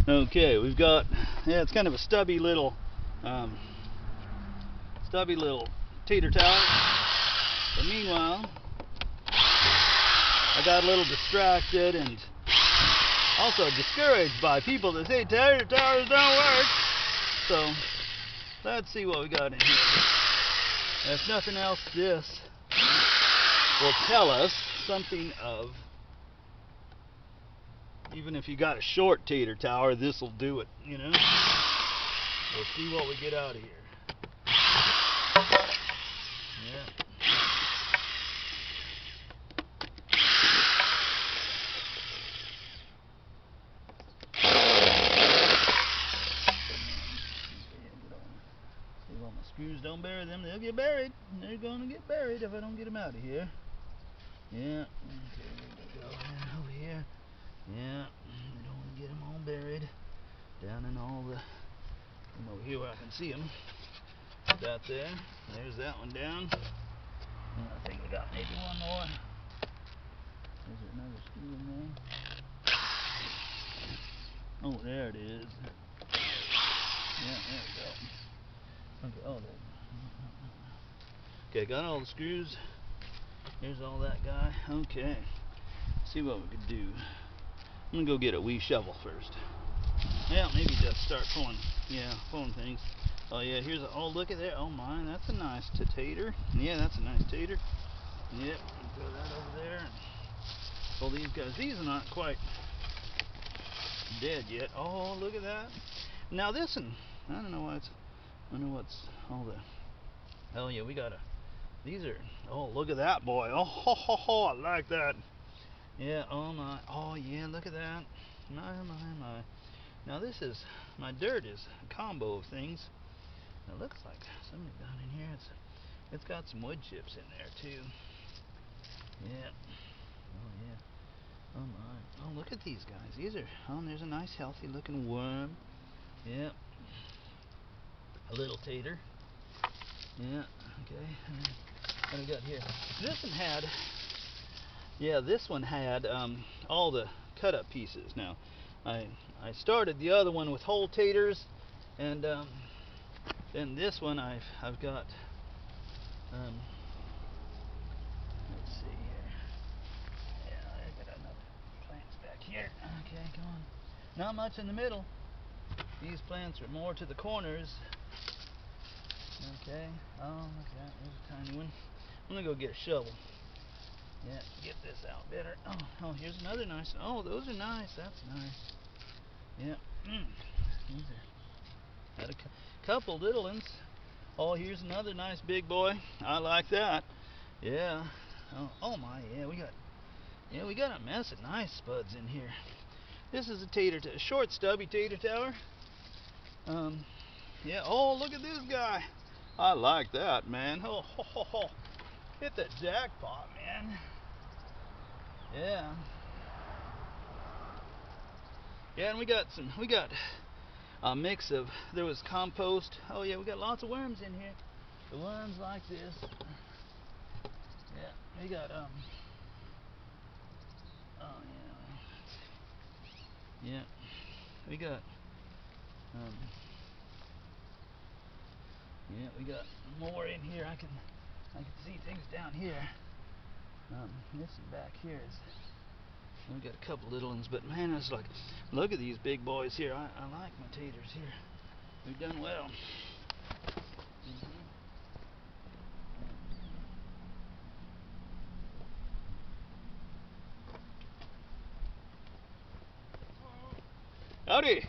Okay, we've got, yeah, it's kind of a stubby little tater tower. But meanwhile, I got a little distracted and also discouraged by people that say tater towers don't work. So let's see what we got in here. If nothing else, this will tell us something of, even if you got a short tater tower, this will do it, you know. We'll see what we get out of here. Yeah. Well, my screws don't bury them, they'll get buried. They're gonna get buried if I don't get them out of here. Yeah. Okay, we go over here. Yeah. I don't want to get them all buried down in all the. Come over here where I can see them. That there. There's that one down. And I think we got maybe one more. Is there another screw in there? Oh, there it is. Yeah, there we go. Okay, oh, there. Okay, got all the screws. Here's all that guy. Okay. See what we could do. I'm gonna go get a wee shovel first. Yeah, maybe just start pulling. Yeah, pulling things. Oh yeah, here's a, oh look at there. Oh my, that's a nice tater. Yeah, that's a nice tater. Yep, throw that over there and pull these guys. These are not quite dead yet. Oh, look at that. Now this one, I don't know why it's, I don't know what's all the. Oh yeah, we got a. These are. Oh, look at that boy. Oh, ho, ho, ho, I like that. Yeah. Oh my. Oh yeah, look at that. My. Now this is, my dirt is a combo of things. It looks like something down in here. It's got some wood chips in there too. Yeah. Oh yeah. Oh my. Oh, look at these guys. These are. Oh, there's a nice healthy looking worm. Yep. A little tater. Yeah. Okay. What do we got here? This one had. Yeah, this one had all the cut up pieces. Now, I started the other one with whole taters, and then this one I've got. Let's see here. Yeah, I got another plants back here. Okay, come on. Not much in the middle. These plants are more to the corners. Okay. Oh, look at that. There's a tiny one. I'm gonna go get a shovel. Yeah, get this out better. Oh, here's another nice. Oh, those are nice. That's nice. Yeah. These are. Got a couple little ones. Oh, here's another nice big boy. I like that. Yeah. Oh my. Yeah, we got a mess of nice spuds in here. This is a short stubby tater tower. Yeah. Oh, look at this guy. I like that, man. Oh, ho, ho, ho. Hit the jackpot, man. Yeah. Yeah, and we got a mix of, there was compost. Oh yeah, we got lots of worms in here. The worms like this. Yeah, we got oh yeah. Yeah. We got yeah, we got more in here. I can see things down here. This one back here is, we got a couple little ones, but man, it's like, look at these big boys here. I like my taters here. We've done well. Howdy.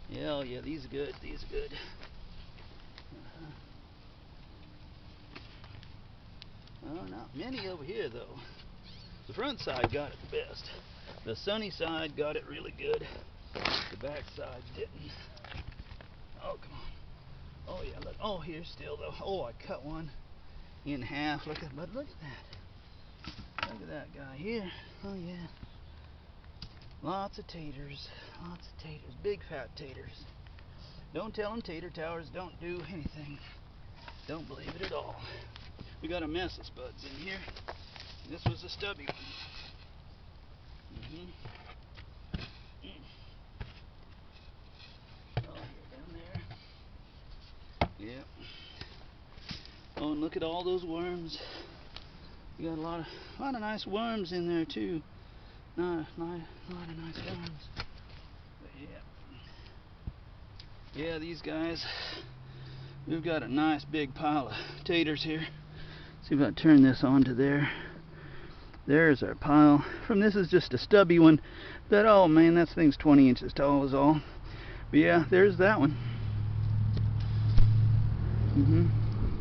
Yeah, oh yeah, these are good. These are good. Oh, not many over here though. The front side got it the best. The sunny side got it really good. The back side didn't. Oh, come on. Oh yeah, look. Oh, here's still though. Oh, I cut one in half. Look at that. Look at that guy here. Oh yeah. Lots of taters. Lots of taters. Big fat taters. Don't tell them tater towers don't do anything. Don't believe it at all. We got a mess of spuds in here. This was a stubby one. Oh, down there. Yep. Oh, and look at all those worms. We got a lot of nice worms in there too. A lot of nice worms. But yeah, these guys. We've got a nice big pile of taters here. See if I turn this onto there. There's our pile. From this is just a stubby one. That, oh man, that thing's 20 inches tall is all. But yeah, there's that one.